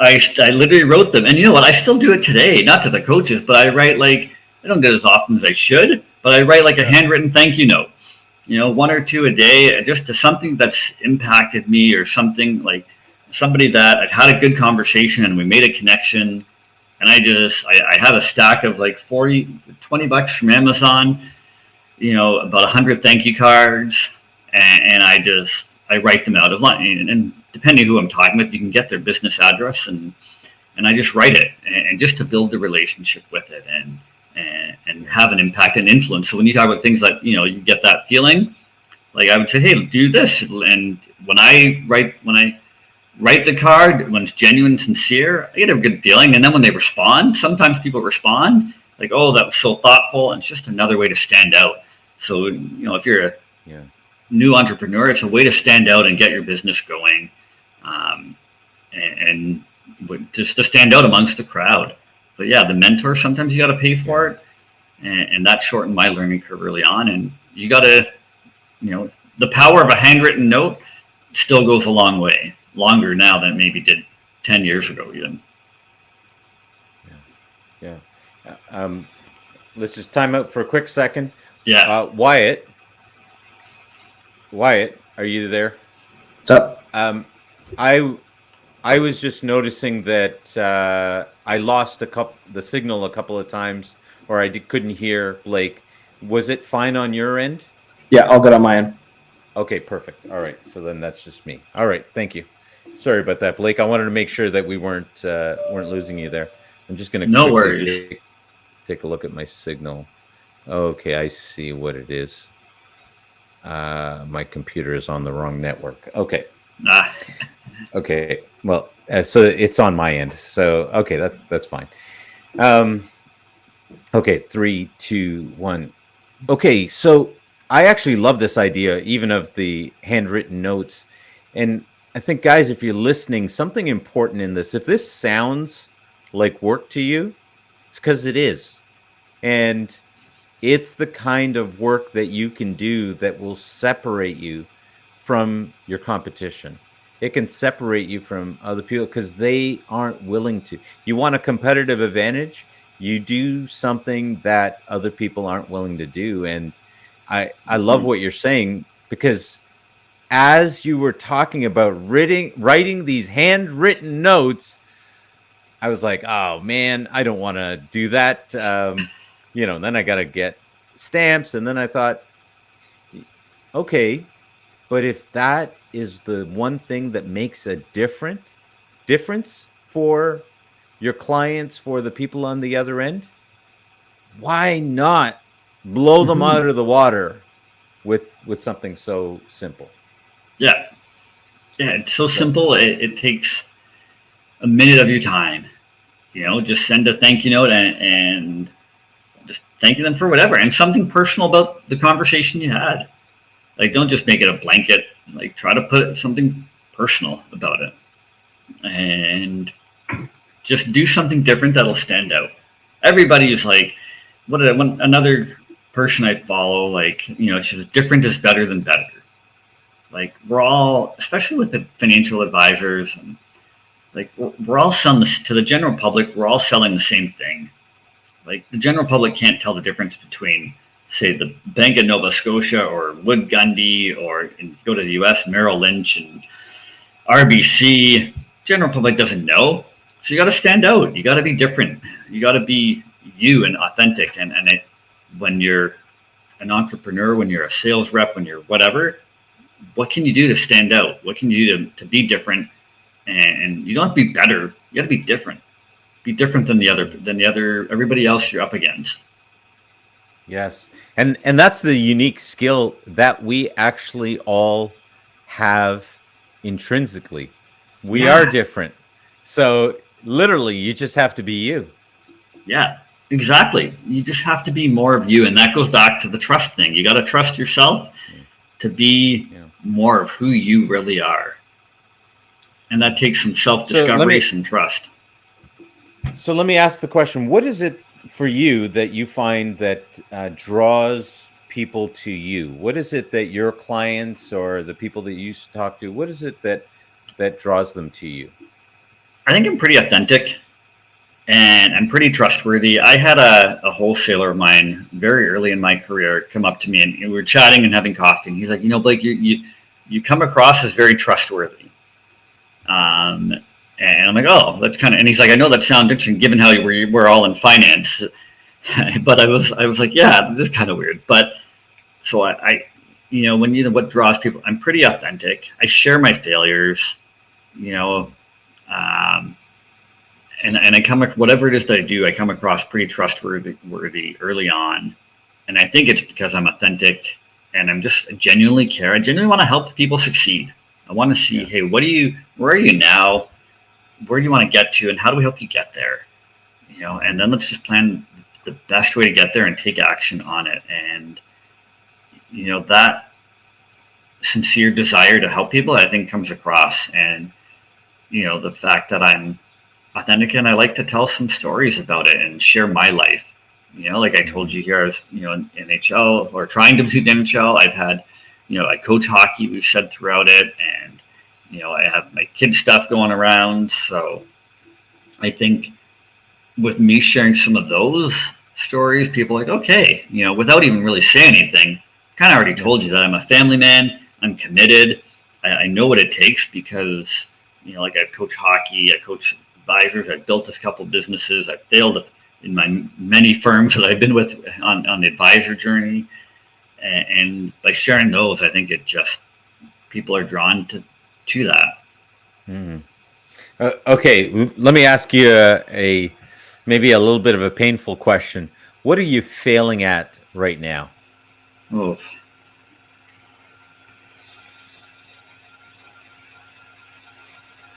I literally wrote them, and you know what? I still do it today. Not to the coaches, but I write I don't do it as often as I should, but I write like a handwritten thank you note. One or two a day, just to something that's impacted me, or something like somebody that I've had a good conversation and we made a connection. And I have a stack of like $20 from Amazon, about 100 thank you cards. And I write them out of line. And depending who I'm talking with, you can get their business address, and I just write it, and just to build the relationship with it and have an impact and influence. So when you talk about things like, you get that feeling, like I would say, hey, do this. And when I write the card, when it's genuine, sincere, I get a good feeling. And then when they respond, sometimes people respond like, oh, that was so thoughtful. And it's just another way to stand out. So, if you're a new entrepreneur, it's a way to stand out and get your business going, and just to stand out amongst the crowd. But yeah, the mentor, sometimes you got to pay for it. And that shortened my learning curve early on. And you got to, the power of a handwritten note still goes a long way. Longer now than it maybe did 10 years ago even. Yeah. Let's just time out for a quick second. Yeah. Wyatt, are you there? What's up? I was just noticing that I lost the signal a couple of times, or I couldn't hear Blake. Was it fine on your end? Yeah, all good on my end. Okay, perfect. All right, so then that's just me. All right, thank you. Sorry about that, Blake. I wanted to make sure that we weren't losing you there. I'm just going to take a look at my signal. Okay, I see what it is. My computer is on the wrong network. Okay, Ah, Okay. Well, so it's on my end. So okay, that's fine. Um, okay, 3, 2, 1. Okay, so I actually love this idea, even of the handwritten notes. And I think, guys, if you're listening, something important in this, if this sounds like work to you, it's because it is. And it's the kind of work that you can do that will separate you from your competition. It can separate you from other people because they aren't willing to. You want a competitive advantage, you do something that other people aren't willing to do. And I love what you're saying, because as you were talking about writing these handwritten notes, I was like, oh man, I don't want to do that. Then I got to get stamps. And then I thought, okay, but if that is the one thing that makes a difference for your clients, for the people on the other end, why not blow them Mhm. out of the water with something so simple? yeah, yeah. It's so So simple. It takes a minute of your time. Just send a thank you note and just thanking them for whatever, and something personal about the conversation you had. Like, don't just make it a blanket. Like, try to put something personal about it, and just do something different that'll stand out. Everybody is like, what did I want? Another person I follow, like, she's different is better than better. Like, we're all, especially with the financial advisors, and like, we're all selling this to the general public. We're all selling the same thing. Like, the general public can't tell the difference between, say, the Bank of Nova Scotia or Wood Gundy, or go to the U.S. Merrill Lynch and RBC. General public doesn't know, so you got to stand out. You got to be different. You got to be you and authentic. When you're an entrepreneur, when you're a sales rep, when you're whatever, what can you do to stand out? What can you do to be different? And you don't have to be better. You got to be different. Be different than the other everybody else you're up against. yes, and that's the unique skill that we actually all have intrinsically. We are Yeah, different. So literally, you just have to be you. yeah, exactly. You just have to be more of you, and that goes back to the trust thing. You got to trust yourself Yeah. to be Yeah. more of who you really are, and that takes some self So let discovery, me some trust. so let me ask the question: what is it for you that you find that draws people to you? What is it that your clients or the people that you used to talk to? What is it that draws them to you? I think I'm pretty authentic, and I'm pretty trustworthy. I had a wholesaler of mine very early in my career come up to me, and we were chatting and having coffee, and he's like, Blake, you come across as very trustworthy. Um, and I'm like, oh, that's kind of. And he's like, I know that sounds interesting, given how we're all in finance. But I was like, yeah, this is kind of weird. But so when what draws people, I'm pretty authentic. I share my failures, you know, um, and I whatever it is that I do, I come across pretty trustworthy early on, and I think it's because I'm authentic and I'm just genuinely care. I genuinely want to help people succeed. I want to see, Yeah. hey, where are you now? Where do you want to get to, and how do we help you get there? And then let's just plan the best way to get there and take action on it. And that sincere desire to help people, I think, comes across. And the fact that I'm authentic, and I like to tell some stories about it and share my life. Like I told Mhm. you here, I was in NHL, or trying to do the NHL. I've had, I coach hockey. We've said throughout it, and I have my kid stuff going around. So I think with me sharing some of those stories, people are like, okay, without even really saying anything, kind of already Yeah. told you that I'm a family man. I'm committed. I know what it takes because, like I've coached hockey, I coach advisors, I've built a couple businesses, I've failed in my many firms that I've been with on the advisor journey. And by sharing those, I think it just, people are drawn to that. Mhm. Okay, let me ask you a maybe a little bit of a painful question. What are you failing at right now? Oh,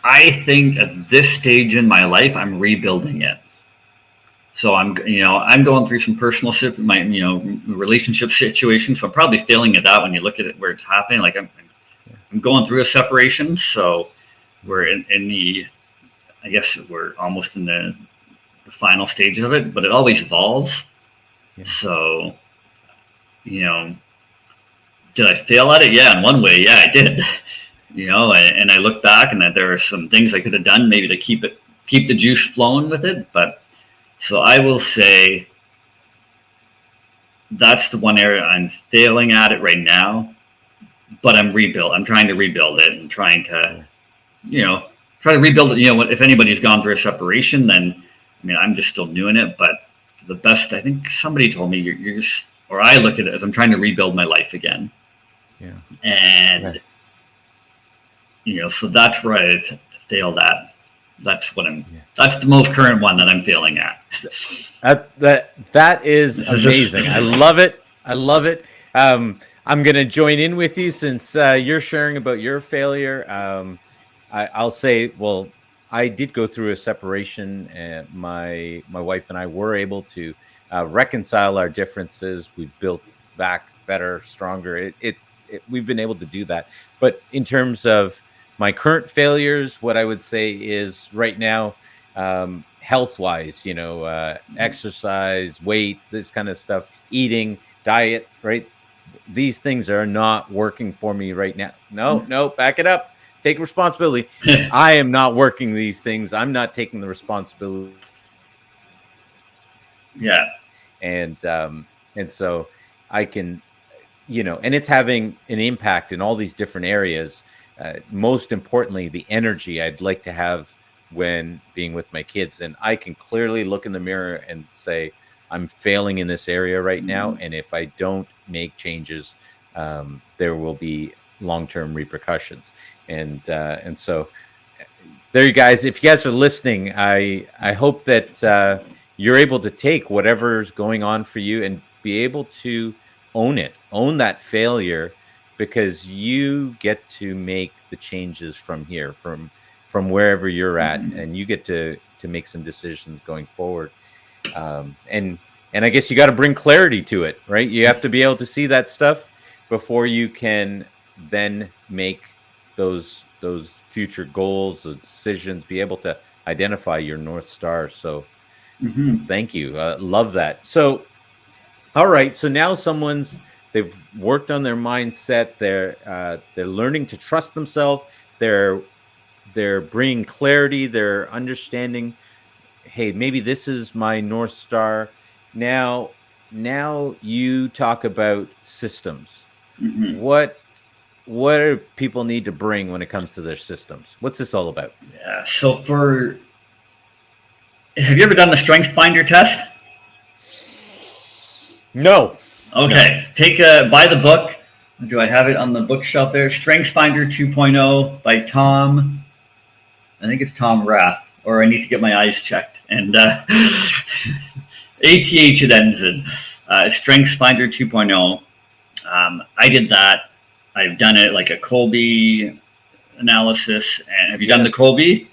I think at this stage in my life, I'm rebuilding it. So I'm going through some personal relationship situations. So I'm probably failing at that when you look at it where it's happening. Like I'm going through a separation. So we're in the, I guess we're almost in the final stage of it, but it always evolves. Yeah. So, did I fail at it? Yeah, in one way, yeah, I did. And I look back and that there are some things I could have done maybe to keep the juice flowing with it. But so I will say that's the one area I'm failing at it right now. But I'm trying to rebuild it and trying to, try to rebuild it. If anybody's gone through a separation, then I'm just still doing it. But the best, I think somebody told me you're just, or I look at it as I'm trying to rebuild my life again. Yeah. And so that's where I've failed at. That's what that's the most current one that I'm failing at. That is amazing. I love it. I'm going to join in with you since you're sharing about your failure. I'll say, well, I did go through a separation, and my wife and I were able to reconcile our differences. We've built back better, stronger. We've been able to do that. But in terms of my current failures, what I would say is right now, health-wise, exercise, weight, this kind of stuff, eating, diet, right? These things are not working for me right now. No, back it up. Take responsibility. I am not working these things. I'm not taking the responsibility. Yeah. And so I can, and it's having an impact in all these different areas. Most importantly, the energy I'd like to have when being with my kids. And I can clearly look in the mirror and say, I'm failing in this area right now. And if I don't make changes, there will be long-term repercussions. And so there you guys, if you guys are listening, I hope that you're able to take whatever's going on for you and be able to own that failure, because you get to make the changes from here, from wherever you're at, and you get to make some decisions going forward. And I guess you got to bring clarity to it, right? You have to be able to see that stuff before you can then make those future goals, those decisions, be able to identify your North Star. So thank you. Love that. So, all right. So now they've worked on their mindset. They're learning to trust themselves. They're bringing clarity. They're understanding, hey, maybe this is my North Star. Now you talk about systems. What do people need to bring when it comes to their systems? What's this all about? Yeah. So have you ever done the Strength Finder test? No. Okay. Buy the book. Do I have it on the bookshelf there? Strength Finder 2.0 by Tom. I think it's Tom Rath, or I need to get my eyes checked. And ATH it ends in. Strength Finder 2.0. I did that. I've done it like a Colby analysis. And have you done the Colby?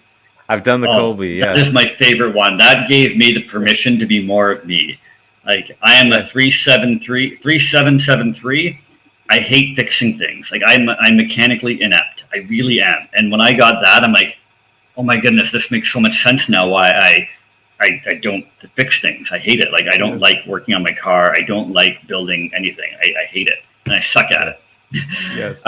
I've done the Colby, yeah. That is my favorite one. That gave me the permission to be more of me. Like, I am a 3773. I hate fixing things. Like, I'm mechanically inept. I really am. And when I got that, I'm like, oh my goodness, this makes so much sense now why I don't fix things. I hate it. Like, I don't like working on my car. I don't like building anything. I hate it. And I suck at it. Yes.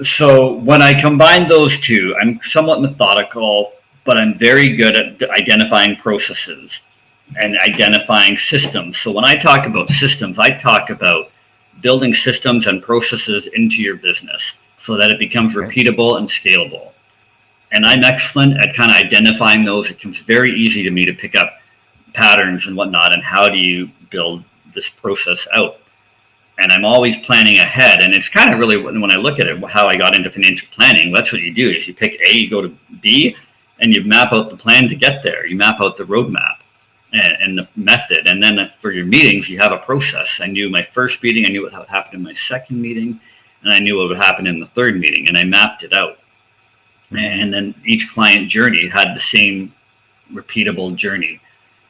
So when I combine those two, I'm somewhat methodical, but I'm very good at identifying processes and identifying systems. So when I talk about systems, I talk about building systems and processes into your business so that it becomes repeatable and scalable. And I'm excellent at kind of identifying those. It comes very easy to me to pick up patterns and whatnot, and how do you build this process out. And I'm always planning ahead. And it's kind of really, when I look at it, how I got into financial planning, that's what you do is you pick A, you go to B, and you map out the plan to get there. You map out the roadmap and the method. And then for your meetings, you have a process. I knew my first meeting, I knew what happened in my second meeting, and I knew what would happen in the third meeting, and I mapped it out. And then each client journey had the same repeatable journey,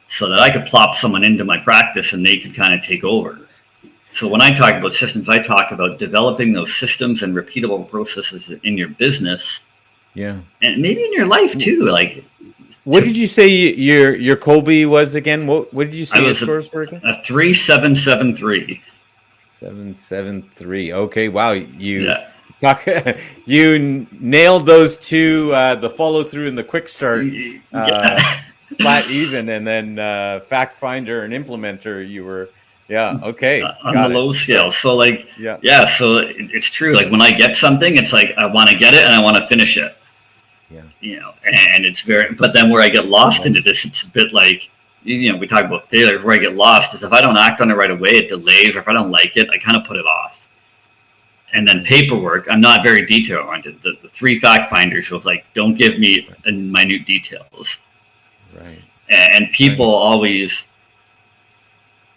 so that I could plop someone into my practice and they could kind of take over. So when I talk about systems, I talk about developing those systems and repeatable processes in your business, Yeah. and maybe in your life too. Like, What did you say your Colby was again? What did you say I your was scores were again? a 3773. 773. Okay, wow. You Yeah. talk. You nailed those two. The follow through and the quick start. Yeah. Flat even, and then fact finder and implementer. You were, yeah. Okay, On the low scale. So like, yeah. So it's true. Like when I get something, it's like I want to get it and I want to finish it. Yeah. You know, and it's very. But then where I get lost into this, it's a bit like, you know, we talk about failures. Where I get lost is if I don't act on it right away, it delays, or if I don't like it, I kind of put it off. And then paperwork, I'm not very detail oriented. The 3 fact finders was like, don't give me minute details. Right. And people always,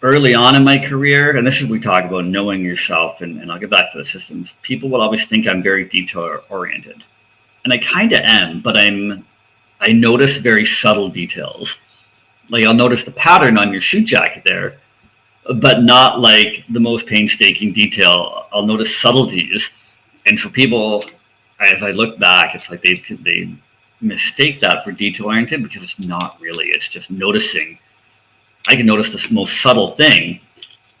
early on in my career, and this is, we talk about knowing yourself, and I'll get back to the systems. People will always think I'm very detail oriented, and I kind of am, but I notice very subtle details. Like I'll notice the pattern on your suit jacket there, but not like the most painstaking detail. I'll notice subtleties, and for people, as I look back, it's like they mistake that for detail oriented, because it's not really. It's just noticing. I can notice the most subtle thing,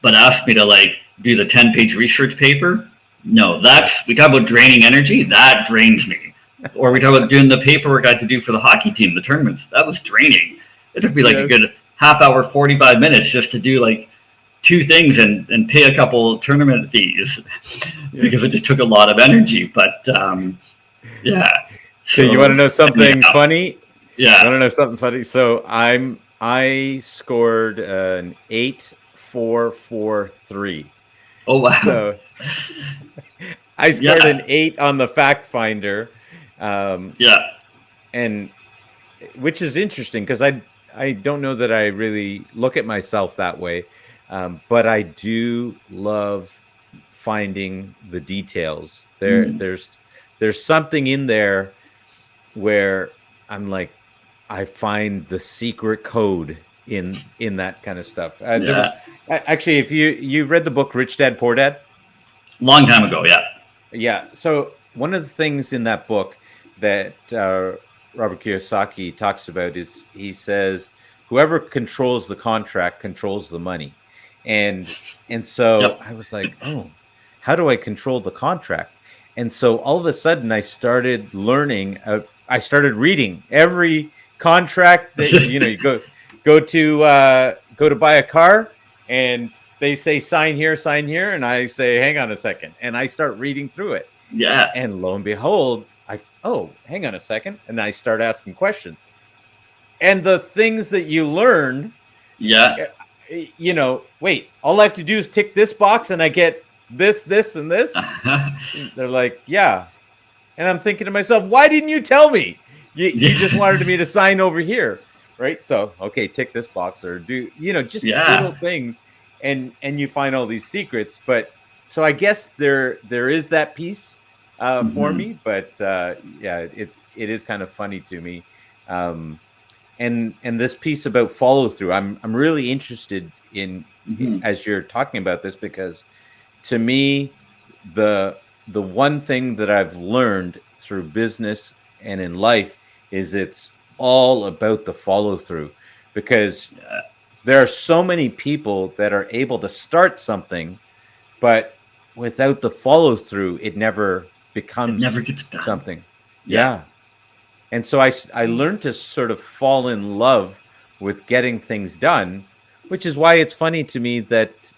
but ask me to like do the 10-page research paper. No, we talk about draining energy. That drains me. Or we talk about doing the paperwork I had to do for the hockey team, the tournaments. That was draining. It took me like a good half hour, 45 minutes just to do like 2 things and pay a couple tournament fees, because it just took a lot of energy. But yeah. So you want to know something funny? Yeah. I want to know something funny. So I scored an 8,443. Oh wow. So I scored an 8 on the fact finder. And which is interesting, because I don't know that I really look at myself that way, but I do love finding the details. There's something in there where I'm like, I find the secret code in that kind of stuff. Actually, if you've read the book Rich Dad Poor Dad, long time ago, yeah. So one of the things in that book that Robert Kiyosaki talks about is, he says, whoever controls the contract controls the money, and so I was like, oh, how do I control the contract? And so all of a sudden I started learning. I started reading every contract that you go to buy a car, and they say sign here, and I say hang on a second, and I start reading through it. Yeah. And lo and behold, hang on a second, and I start asking questions. And the things that you learn, wait, all I have to do is tick this box and I get this, and this. They're like, yeah. And I'm thinking to myself, why didn't you tell me? You just wanted me to sign over here, right? So, okay, tick this box, or do, just little things. And you find all these secrets. But so I guess there is that piece for me, but it is kind of funny to me. And this piece about follow through, I'm really interested in as you're talking about this, because to me, the one thing that I've learned through business and in life is it's all about the follow through, because there are so many people that are able to start something, but without the follow through, it never becomes gets done. Something. Yeah. And so I learned to sort of fall in love with getting things done, which is why it's funny to me that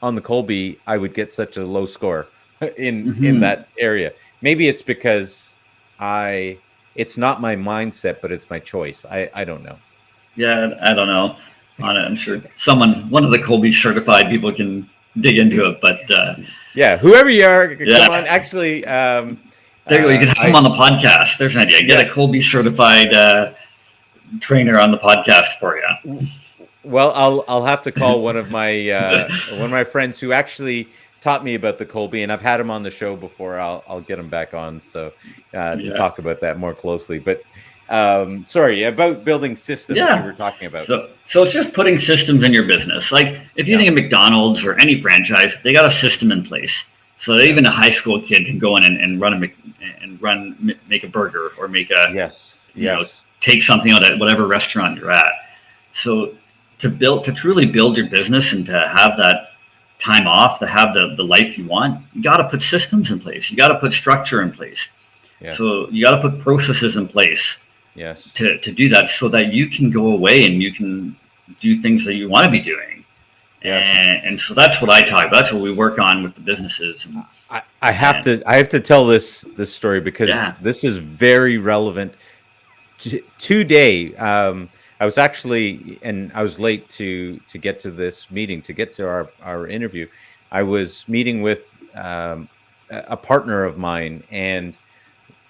on the Colby I would get such a low score in that area. Maybe it's because it's not my mindset, but it's my choice. I don't know. Yeah, I don't know. I'm sure one of the Colby certified people can dig into it, but whoever you are, come on. Actually, there you go. You can have him on the podcast. There's an idea. Get a Colby certified trainer on the podcast for you. Well, I'll have to call one of my friends who actually taught me about the Colby, and I've had him on the show before. I'll get him back on to Yeah. talk about that more closely. But sorry, about building systems you were talking about. So it's just putting systems in your business. Like if you think of McDonald's or any franchise, they got a system in place. So that even a high school kid can go in and make a burger or make a take something out at whatever restaurant you're at. So to truly build your business and to have that time off, to have the life you want, you got to put systems in place. You got to put structure in place. Yes. So you got to put processes in place. Yes. To do that, so that you can go away and you can do things that you want to be doing. Yes. And so that's what I talk about. That's what we work on with the businesses. And, I have to tell this story because this is very relevant. Today, I was actually, and I was late to get to this meeting, to get to our interview. I was meeting with a partner of mine, and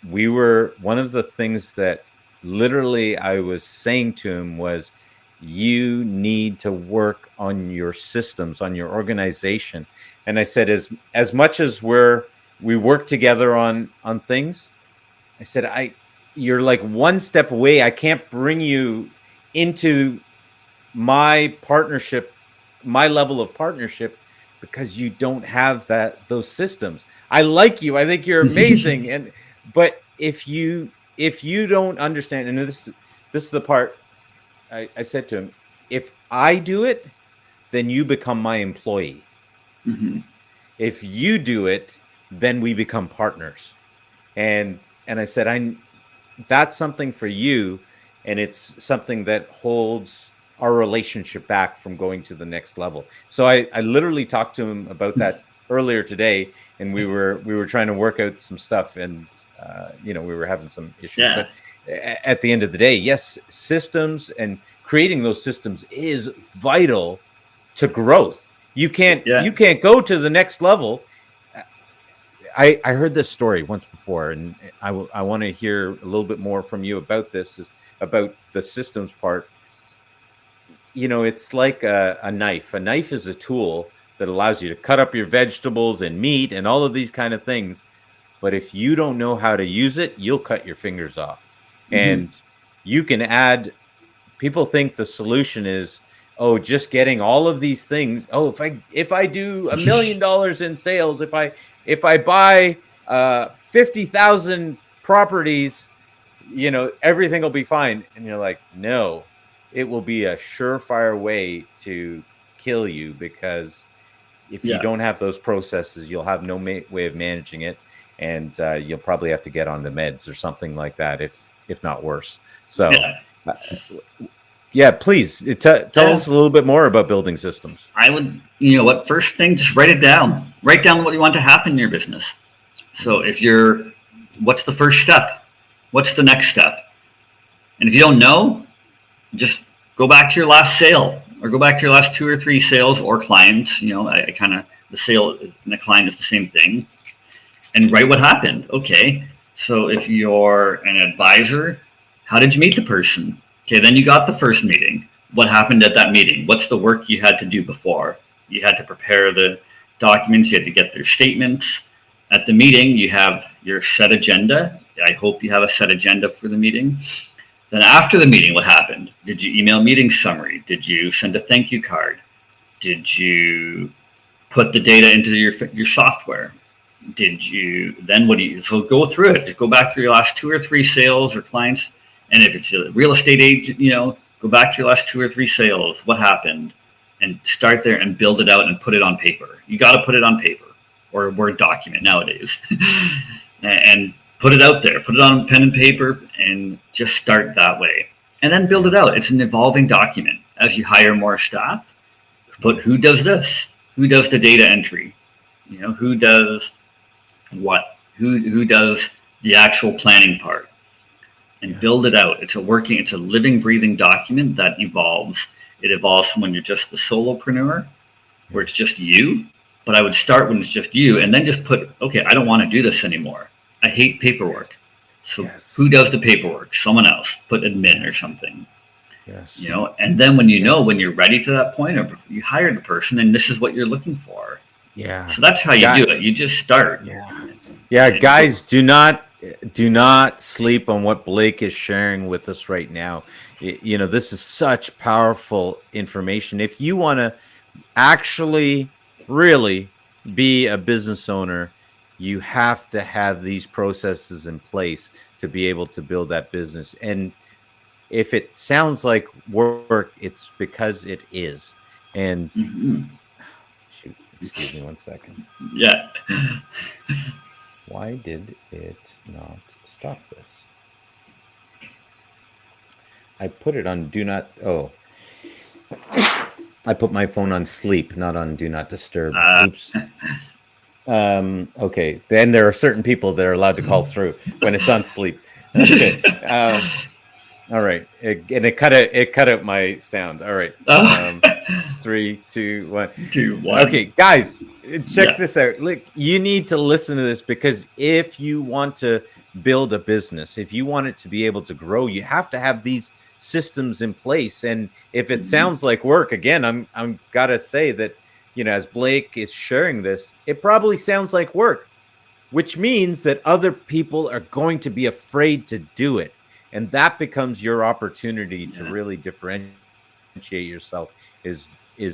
one of the things that literally I was saying to him was, you need to work on your systems, on your organization. And I said, as much as we work together on things, I said, you're like one step away. I can't bring you into my partnership, my level of partnership, because you don't have those systems. I like you. I think you're amazing. But if you don't understand, and this is the part I said to him, if I do it, then you become my employee. Mm-hmm. If you do it, then we become partners. And I said, that's something for you, and it's something that holds our relationship back from going to the next level. So I literally talked to him about that earlier today, and we were trying to work out some stuff, and we were having some issues. Yeah. But at the end of the day, yes, systems and creating those systems is vital to growth. You can't go to the next level. I heard this story once before, and I want to hear a little bit more from you about this, about the systems part. It's like a knife. A knife is a tool that allows you to cut up your vegetables and meat and all of these kind of things. But if you don't know how to use it, you'll cut your fingers off. Mm-hmm. And you can add, people think the solution is, just getting all of these things. If I do $1 million in sales, if I buy 50,000 properties, everything will be fine. And you're like, no, it will be a surefire way to kill you, because if you don't have those processes, you'll have no way of managing it. And you'll probably have to get on the meds or something like that, if not worse. So, please tell us a little bit more about building systems. I would, first thing, just write it down. Write down what you want to happen in your business. So what's the first step? What's the next step? And if you don't know, just go back to your last sale, or go back to your last 2 or 3 sales or clients. The sale and the client is the same thing. And write what happened. Okay, so if you're an advisor, how did you meet the person? Okay, then you got the first meeting. What happened at that meeting? What's the work you had to do before? You had to prepare the documents. You had to get their statements. At the meeting, you have your set agenda. I hope you have a set agenda for the meeting. Then after the meeting, what happened? Did you email meeting summary? Did you send a thank you card? Did you put the data into your software? So go through it. Just go back to your last 2 or 3 sales or clients. And if it's a real estate agent, go back to your last 2 or 3 sales. What happened? And start there and build it out and put it on paper. You got to put it on paper, or a Word document nowadays. And put it out there. Put it on pen and paper, and just start that way. And then build it out. It's an evolving document. As you hire more staff, put who does this? Who does the data entry? Who does what? Who does the actual planning part? And build it out. It's a living, breathing document that evolves. It evolves from when you're just the solopreneur, where it's just you. But I would start when it's just you, and then just put, okay, I don't want to do this anymore. I hate paperwork. So who does the paperwork? Someone else. Put admin or something. Yes. And then when when you're ready to that point, or you hire the person, and this is what you're looking for. Yeah. So that's how you do it. You just start. Yeah, guys, do not sleep on what Blake is sharing with us right now. This is such powerful information. If you want to actually really be a business owner, you have to have these processes in place to be able to build that business. And if it sounds like work, it's because it is. And shoot, excuse me one second. Yeah. Why did it not stop this? I put it on do not. Oh, I put my phone on sleep, not on do not disturb. Oops. Okay. Then there are certain people that are allowed to call through when it's on sleep. Okay. All right. It cut out my sound. All right. 3, 2, 1. 2, 1. Okay, guys, check this out. Look, you need to listen to this, because if you want to build a business, if you want it to be able to grow, you have to have these systems in place. And if it sounds like work, again, I'm gotta say that, as Blake is sharing this, it probably sounds like work, which means that other people are going to be afraid to do it. And that becomes your opportunity to really differentiate yourself, is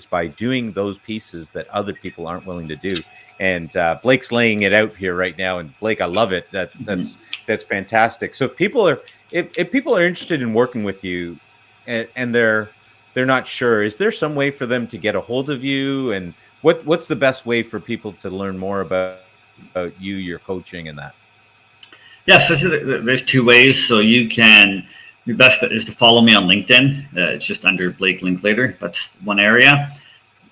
by doing those pieces that other people aren't willing to do. And Blake's laying it out here right now. And Blake, I love it. That's fantastic. So if people are interested in working with you, and they're not sure, is there some way for them to get a hold of you? And what's the best way for people to learn more about you, your coaching, and that? Yes, there's 2 ways. So your best is to follow me on LinkedIn. It's just under Blake Linklater. That's one area.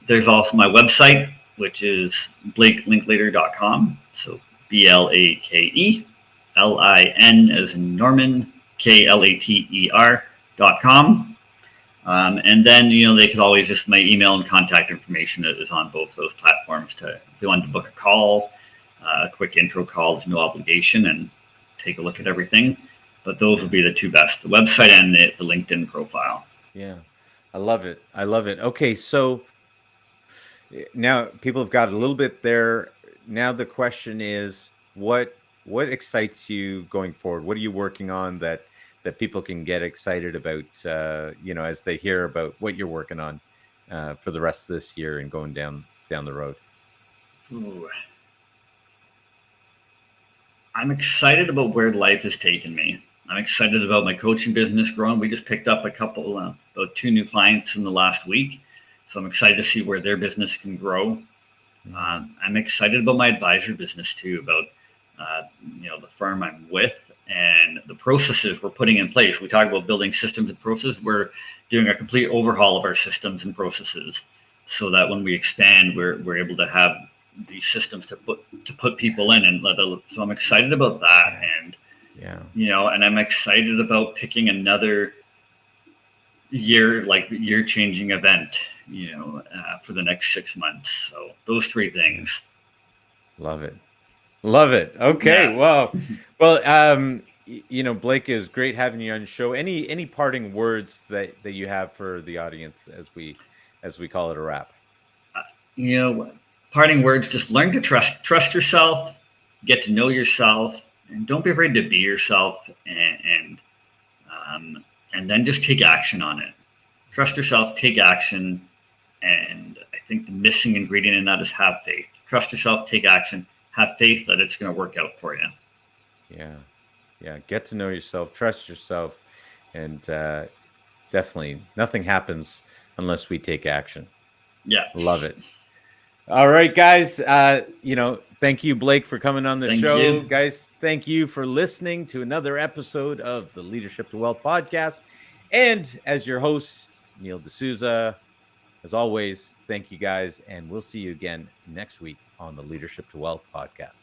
There's also my website, which is blakelinklater.com. So BLAKELIN as in Norman, KLATER.com. And then, they could always just, my email and contact information is on both those platforms if they wanted to book a call, a quick intro call. There's no obligation, and take a look at everything. But those would be the 2 best: the website and the LinkedIn profile. Yeah, I love it. Okay, so now people have got a little bit there. Now the question is, what excites you going forward? What are you working on that people can get excited about, as they hear about what you're working on for the rest of this year and going down the road? Ooh. I'm excited about where life has taken me. I'm excited about my coaching business growing. We just picked up about 2 new clients in the last week. So I'm excited to see where their business can grow. I'm excited about my advisor business too, about the firm I'm with and the processes we're putting in place. We talk about building systems and processes. We're doing a complete overhaul of our systems and processes, so that when we expand, we're able to have these systems to put people in. And so I'm excited about that. And and I'm excited about picking another year changing event, for the next 6 months. So those 3 things. Love it. Okay. Yeah. Well, Blake, it was great having you on the show. Any parting words that you have for the audience as we call it a wrap? Parting words: just learn to trust yourself, get to know yourself, and don't be afraid to be yourself, and then just take action on it. Trust yourself, take action, and I think the missing ingredient in that is have faith. Trust yourself, take action, have faith that it's going to work out for you. Yeah. Get to know yourself, trust yourself, and definitely nothing happens unless we take action. Yeah. Love it. All right, guys. Thank you, Blake, for coming on the show. You. Guys, thank you for listening to another episode of the Leadership to Wealth podcast. And as your host, Neil D'Souza, as always, thank you guys. And we'll see you again next week on the Leadership to Wealth podcast.